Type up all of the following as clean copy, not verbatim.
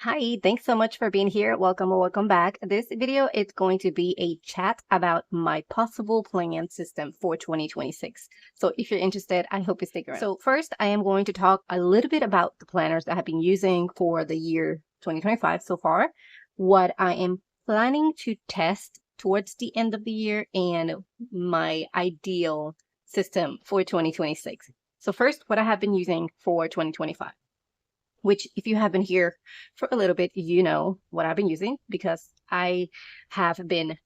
Hi, thanks so much for being here. Welcome or welcome back. This video is going to be a chat about my possible plan system for 2026. So if you're interested, I hope you stick around. So first, I am going to talk a little bit about the planners that I have been using for the year 2025 so far, what I am planning to test towards the end of the year, and my ideal system for 2026. So first, what I have been using for 2025. Which if you have been here for a little bit, you know what I've been using because I have been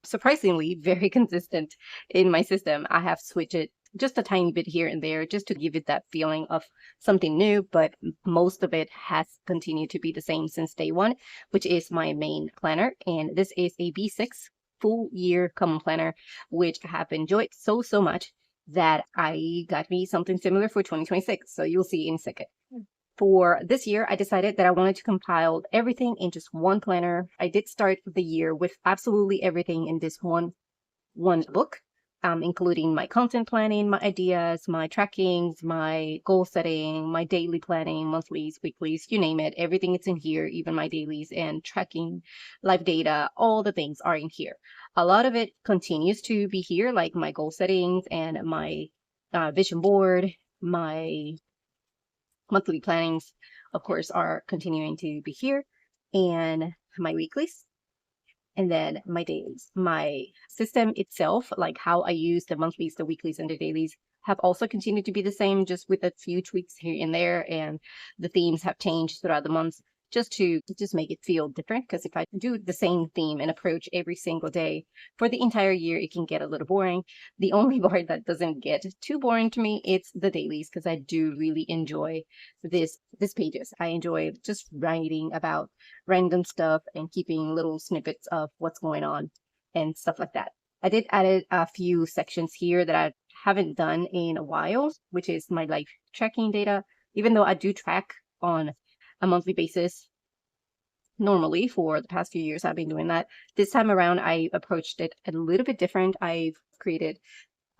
surprisingly very consistent in my system. I have switched it just a tiny bit here and there just to give it that feeling of something new, but most of it has continued to be the same since day one, which is my main planner. And this is a B6 full year common planner, which I have enjoyed so much that I got me something similar for 2026. So you'll see in a second. For this year, I decided that I wanted to compile everything in just one planner. I did start the year with absolutely everything in this one book, including my content planning, my ideas, my trackings, my goal setting, my daily planning, monthlies, weeklies, you name it. Everything is in here, even my dailies and tracking, live data, all the things are in here. A lot of it continues to be here, like my goal settings and my vision board, my monthly plannings, of course, are continuing to be here, and my weeklies, and then my dailies. My system itself, like how I use the monthlies, the weeklies, and the dailies, have also continued to be the same, just with a few tweaks here and there, and the themes have changed throughout the months just to make it feel different. Because if I do the same theme and approach every single day for the entire year, it can get a little boring. The only part that doesn't get too boring to me, it's the dailies, because I do really enjoy this pages. I enjoy just writing about random stuff and keeping little snippets of what's going on and stuff like that. I did add a few sections here that I haven't done in a while, which is my life tracking data. Even though I do track on a monthly basis normally for the past few years, I've been doing that. This time around, I approached it a little bit different. I've created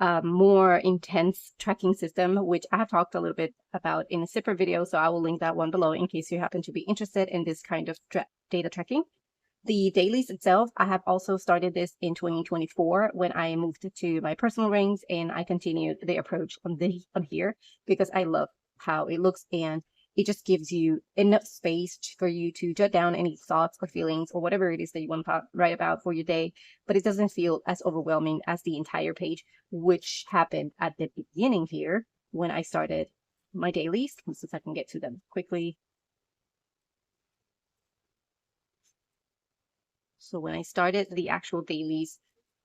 a more intense tracking system, which I have talked a little bit about in a separate video. So I will link that one below in case you happen to be interested in this kind of data tracking. The dailies itself, I have also started this in 2024 when I moved to my personal rings, and I continued the approach on here because I love how it looks, and it just gives you enough space for you to jot down any thoughts or feelings or whatever it is that you want to write about for your day, but it doesn't feel as overwhelming as the entire page, which happened at the beginning here when I started my dailies. Since I can get to them quickly. So when I started the actual dailies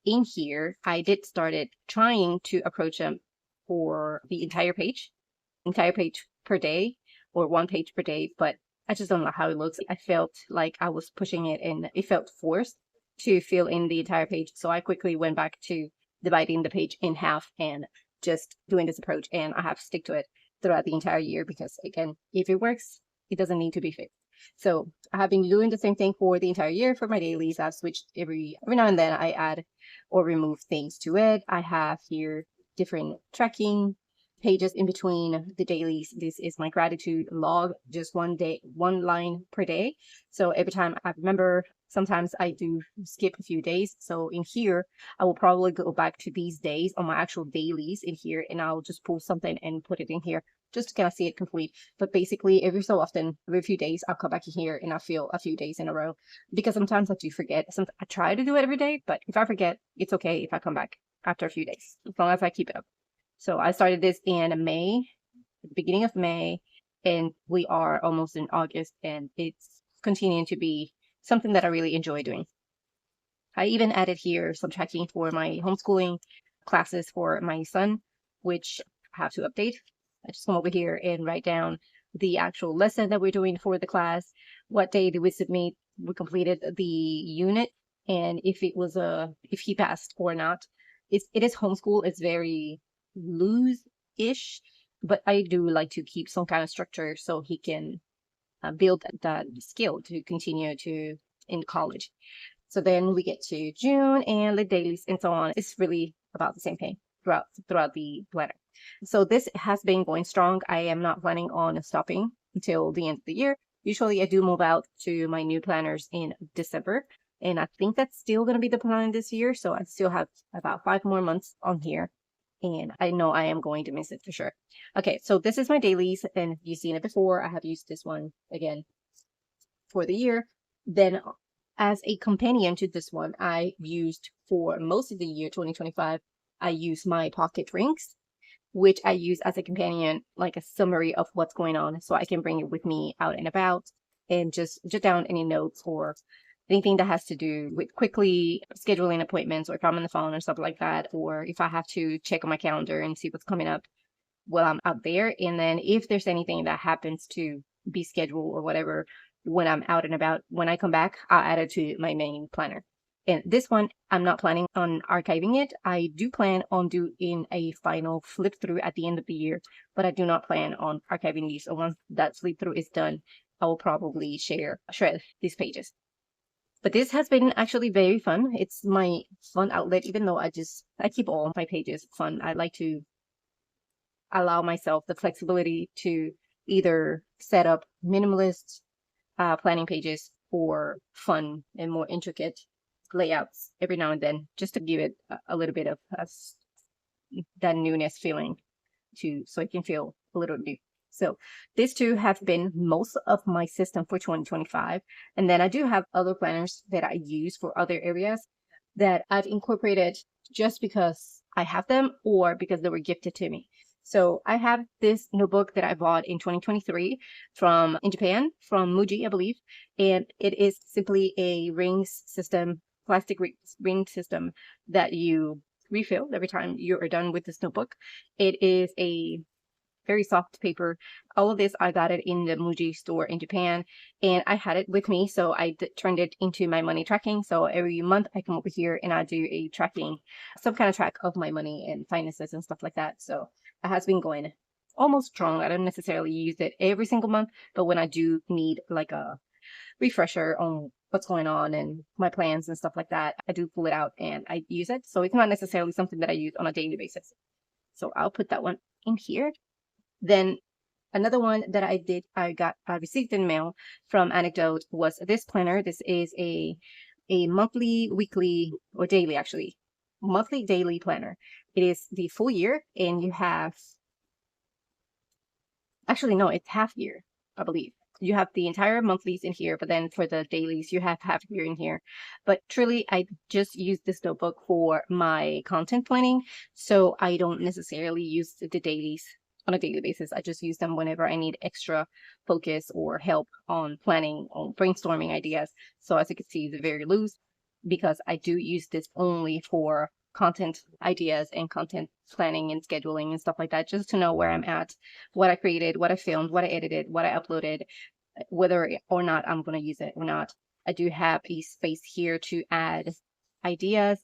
in here, I did started trying to approach them for the entire page per day, or one page per day, but I just don't know how it looks. I felt like I was pushing it and it felt forced to fill in the entire page. So I quickly went back to dividing the page in half and just doing this approach, and I have to stick to it throughout the entire year because, again, if it works, it doesn't need to be fixed. So I have been doing the same thing for the entire year for my dailies. I've switched every now and then. I add or remove things to it. I have here different tracking pages in between the dailies. This is my gratitude log, just one line per day. So every time I remember, sometimes I do skip a few days. So in here, I will probably go back to these days on my actual dailies in here, and I'll just pull something and put it in here just to kind of see it complete. But basically, every so often, every few days, I'll come back in here and I'll fill a few days in a row, because sometimes I do forget. I try to do it every day, but if I forget, it's okay if I come back after a few days, as long as I keep it up. So I started this in May, at the beginning of May, and we are almost in August, and it's continuing to be something that I really enjoy doing. I even added here some tracking for my homeschooling classes for my son, which I have to update. I just come over here and write down the actual lesson that we're doing for the class, what day did we submit, we completed the unit, and if he passed or not. It is homeschool. It's very loose-ish, but I do like to keep some kind of structure so he can build that skill to continue to in college. So then we get to June and the dailies and so on. It's really about the same thing throughout the planner. So this has been going strong. I am not planning on stopping until the end of the year. Usually I do move out to my new planners in December, and I think that's still going to be the plan this year. So I still have about 5 more months on here, and I know I am going to miss it for sure. Okay, so this is my dailies, and you've seen it before. I have used this one again for the year. Then as a companion to this one, I used for most of the year 2025, I used my pocket rings, which I use as a companion, like a summary of what's going on, so I can bring it with me out and about and just jot down any notes or anything that has to do with quickly scheduling appointments, or if I'm on the phone or stuff like that, or if I have to check on my calendar and see what's coming up while I'm out there. And then if there's anything that happens to be scheduled or whatever when I'm out and about, when I come back, I'll add it to my main planner. And this one, I'm not planning on archiving it. I do plan on doing a final flip through at the end of the year, but I do not plan on archiving these. So once that flip through is done, I will probably shred these pages. But this has been actually very fun. It's my fun outlet, even though I keep all my pages fun. I like to allow myself the flexibility to either set up minimalist planning pages or fun and more intricate layouts every now and then, just to give it a little bit of that newness feeling so it can feel a little new. So these two have been most of my system for 2025. And then I do have other planners that I use for other areas that I've incorporated just because I have them or because they were gifted to me. So I have this notebook that I bought in 2023 in Japan, from Muji, I believe. And it is simply a rings system, plastic ring system that you refill every time you are done with this notebook. It is a very soft paper. All of this, I got it in the Muji store in Japan, and I had it with me. So I turned it into my money tracking. So every month I come over here and I do a tracking, some kind of track of my money and finances and stuff like that. So it has been going almost strong. I don't necessarily use it every single month, but when I do need like a refresher on what's going on and my plans and stuff like that, I do pull it out and I use it. So it's not necessarily something that I use on a daily basis. So I'll put that one in here. Then another one that I received in mail from Anecdote was this planner. This is a monthly, weekly, or daily, actually, monthly, daily planner. It is the full year, and you have, actually, no, it's half year, I believe. You have the entire monthlies in here, but then for the dailies, you have half year in here. But truly, I just use this notebook for my content planning, so I don't necessarily use the dailies on a daily basis. I just use them whenever I need extra focus or help on planning, on brainstorming ideas. So as you can see, it's very loose because I do use this only for content ideas and content planning and scheduling and stuff like that, just to know where I'm at, what I created, what I filmed, what I edited, what I uploaded, whether or not I'm going to use it or not. I do have a space here to add ideas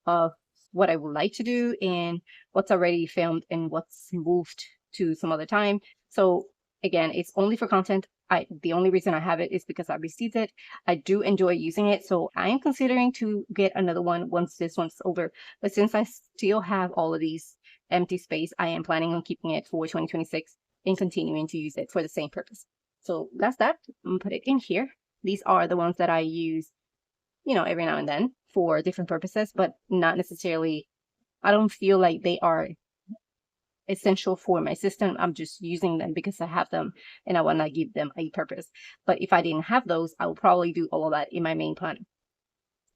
of what I would like to do and what's already filmed and what's moved to some other time. So again, it's only for content. The only reason I have it is because I received it. I do enjoy using it, so I am considering to get another one once this one's over. But since I still have all of these empty space, I am planning on keeping it for 2026 and continuing to use it for the same purpose. So that's that. I'm gonna put it in here. These are the ones that I use, every now and then for different purposes, but not necessarily, I don't feel like they are essential for my system. I'm just using them because I have them and I want to give them a purpose. But if I didn't have those, I would probably do all of that in my main plan.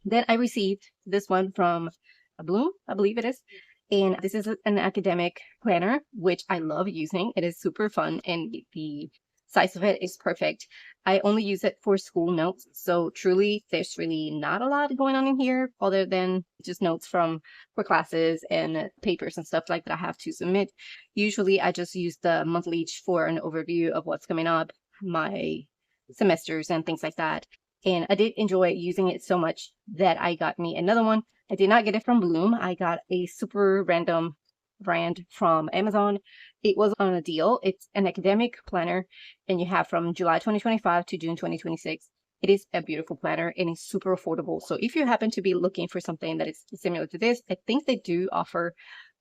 Then I received this one from Bloom, I believe it is. And this is an academic planner, which I love using. It is super fun and the size of it is perfect. I only use it for school notes. So truly, there's really not a lot going on in here other than just notes for classes and papers and stuff like that I have to submit. Usually I just use the monthly for an overview of what's coming up, my semesters and things like that. And I did enjoy using it so much that I got me another one. I did not get it from Bloom. I got a super random brand from Amazon. It was on a deal. It's an academic planner, and you have from July 2025 to June 2026. It is a beautiful planner and it's super affordable. So if you happen to be looking for something that is similar to this, I think they do offer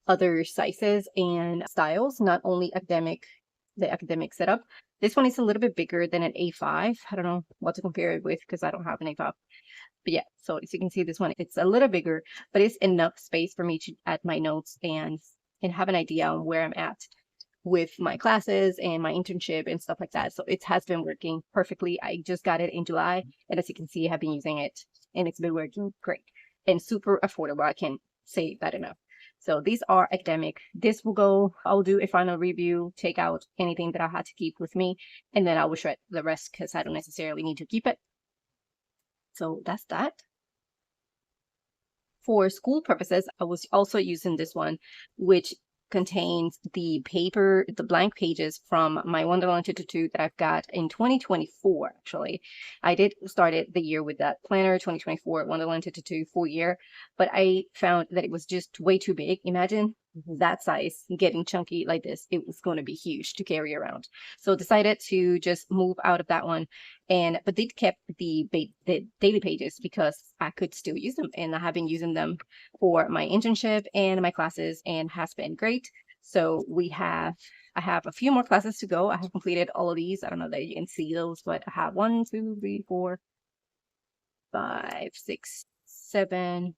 other sizes and styles, not only the academic setup, This one is a little bit bigger than an A5. I don't know what to compare it with because I don't have an A5. But yeah, so as you can see, this one, it's a little bigger, but it's enough space for me to add my notes and have an idea on where I'm at with my classes and my internship and stuff like that. So it has been working perfectly. I just got it in July, and as you can see, I have been using it and it's been working great and super affordable. I can't say that enough. So these are academic. This will go, I'll do a final review, take out anything that I had to keep with me, and then I will shred the rest because I don't necessarily need to keep it. So that's that. For school purposes, I was also using this one, which contains the paper, the blank pages from my Wonderland Tutu that I've got in 2024, actually. I did start it the year with that planner, 2024 Wonderland Tutu full year, but I found that it was just way too big. Imagine that size getting chunky like this. It was going to be huge to carry around. So decided to just move out of that one, but they kept the daily pages because I could still use them, and I have been using them for my internship and my classes, and has been great. So I have a few more classes to go. I have completed all of these. I don't know that you can see those, but I have 1, 2, 3, 4, 5, 6, 7,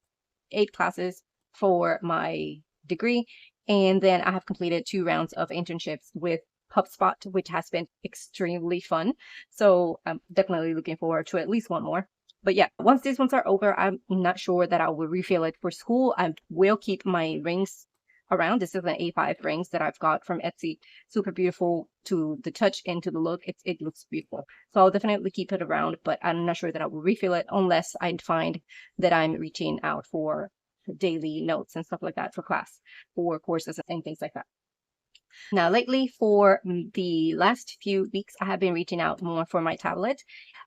8 classes for my degree. And then I have completed 2 rounds of internships with HubSpot, which has been extremely fun. So I'm definitely looking forward to at least one more. But yeah, once these ones are over, I'm not sure that I will refill it for school. I will keep my rings around. This is an A5 rings that I've got from Etsy. Super beautiful to the touch and to the look. It looks beautiful. So I'll definitely keep it around, but I'm not sure that I will refill it unless I find that I'm reaching out for daily notes and stuff like that for class, for courses and things like that. Now, lately, for the last few weeks, I have been reaching out more for my tablet.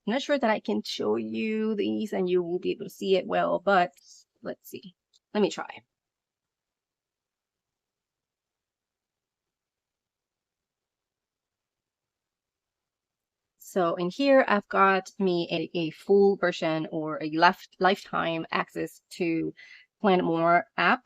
I'm not sure that I can show you these and you will be able to see it well, but let's see. Let me try. So in here, I've got me a full version or a lifetime access to Planet More app.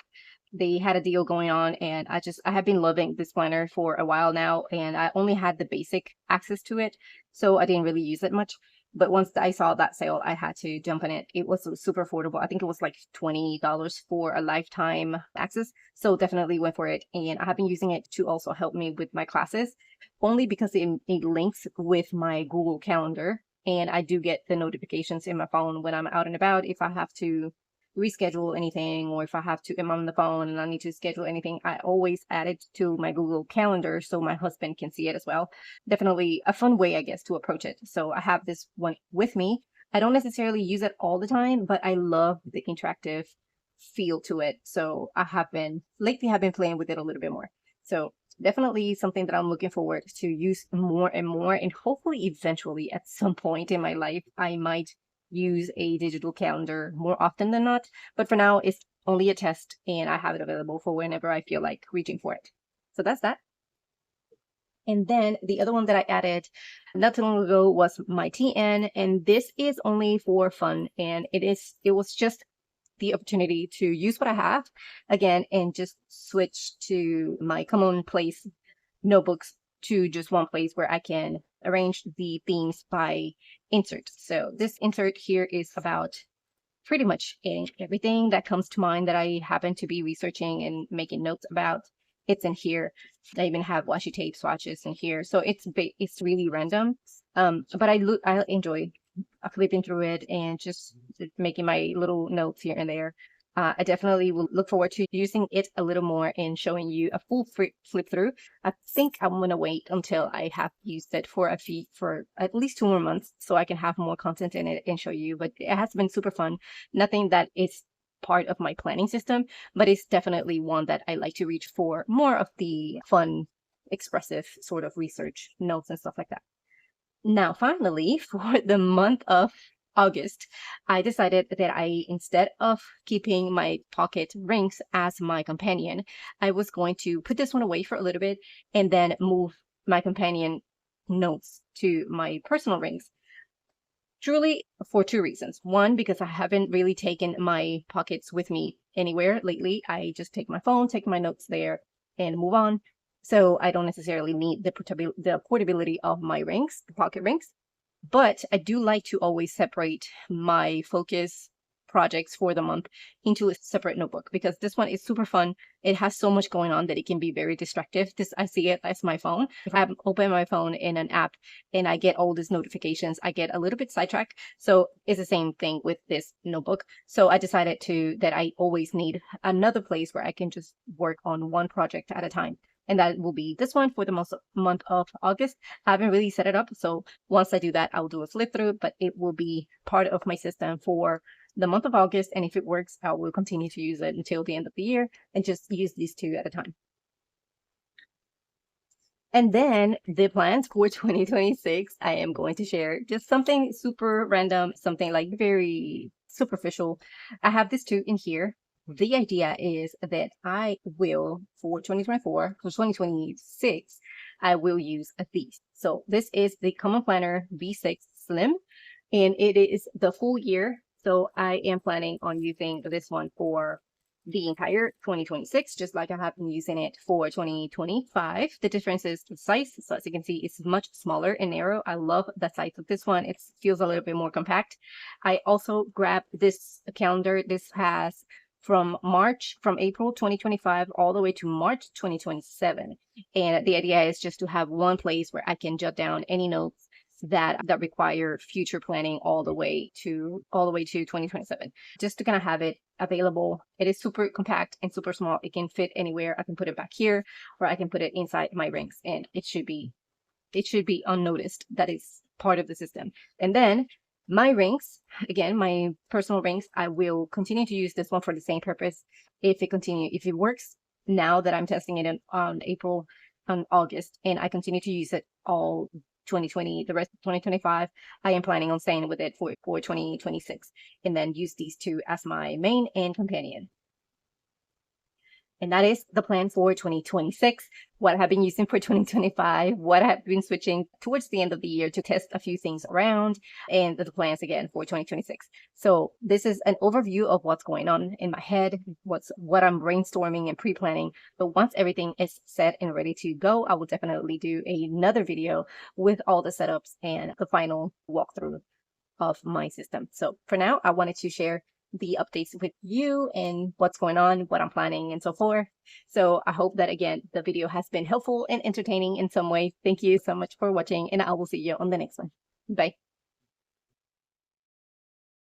They had a deal going on, and I have been loving this planner for a while now, and I only had the basic access to it, so I didn't really use it much. But once I saw that sale, I had to jump on it. It was super affordable. I think it was like $20 for a lifetime access. So definitely went for it. And I have been using it to also help me with my classes, only because it links with my Google Calendar. And I do get the notifications in my phone when I'm out and about if I have to reschedule anything, or if I have to, I'm on the phone and I need to schedule anything, I always add it to my Google Calendar so my husband can see it as well. Definitely a fun way, I guess, to approach it. So I have this one with me. I don't necessarily use it all the time, but I love the interactive feel to it. So lately have been playing with it a little bit more. So definitely something that I'm looking forward to use more and more, and hopefully eventually at some point in my life, I might use a digital calendar more often than not. But for now, it's only a test, and I have it available for whenever I feel like reaching for it. So that's that. And then the other one that I added not too long ago was my TN, and this is only for fun, and it was just the opportunity to use what I have again and just switch to my commonplace notebooks to just one place where I can arrange the themes by insert. So this insert here is about pretty much everything that comes to mind that I happen to be researching and making notes about. It's in here. I even have washi tape swatches in here. So it's really random. But I enjoy flipping through it and just making my little notes here and there. I definitely will look forward to using it a little more and showing you a full flip through. I think I'm going to wait until I have used it for at least 2 more months so I can have more content in it and show you. But it has been super fun. Nothing that is part of my planning system, but it's definitely one that I like to reach for more of the fun, expressive sort of research notes and stuff like that. Now, finally, for the month of August, I decided that instead of keeping my pocket rings as my companion, I was going to put this one away for a little bit and then move my companion notes to my personal rings. Truly for 2 reasons. One, because I haven't really taken my pockets with me anywhere lately. I just take my phone, take my notes there, and move on. So I don't necessarily need the portability of my rings, the pocket rings. But I do like to always separate my focus projects for the month into a separate notebook, because this one is super fun. It has so much going on that it can be very distractive. This, I see it as my phone. If I open my phone in an app and I get all these notifications, I get a little bit sidetracked. So it's the same thing with this notebook. So I decided that I always need another place where I can just work on one project at a time. And that will be this one for the month of August. I haven't really set it up. So once I do that, I'll do a flip through, but it will be part of my system for the month of August. And if it works, I will continue to use it until the end of the year and just use these two at a time. And then the plans for 2026, I am going to share just something super random, something like very superficial. I have these two in here. The idea is that I will, for 2024, for 2026, I will use these. So this is the Common Planner V6 Slim, and it is the full year. So I am planning on using this one for the entire 2026, just like I have been using it for 2025. The difference is the size. So as you can see, it's much smaller and narrow. I love the size of this one. It feels a little bit more compact. I also grabbed this calendar. This has from April 2025 all the way to March 2027. And the idea is just to have one place where I can jot down any notes that require future planning all the way to 2027, just to kind of have it available. It is super compact and super small. It can fit anywhere. I can put it back here, or I can put it inside my rings, and it should be unnoticed that it's part of the system. And then my rings, again, my personal rings, I will continue to use this one for the same purpose. If it works now that I'm testing it on August, and I continue to use it all 2020, the rest of 2025, I am planning on staying with it for 2026, and then use these two as my main and companion. And that is the plan for 2026, what I have been using for 2025, what I have been switching towards the end of the year to test a few things around, and the plans again for 2026. So this is an overview of what's going on in my head, what I'm brainstorming and pre-planning. But once everything is set and ready to go, I will definitely do another video with all the setups and the final walkthrough of my system. So for now, I wanted to share the updates with you and what's going on, what I'm planning, and so forth. So I hope that, again, the video has been helpful and entertaining in some way. Thank you so much for watching, and I will see you on the next one. Bye.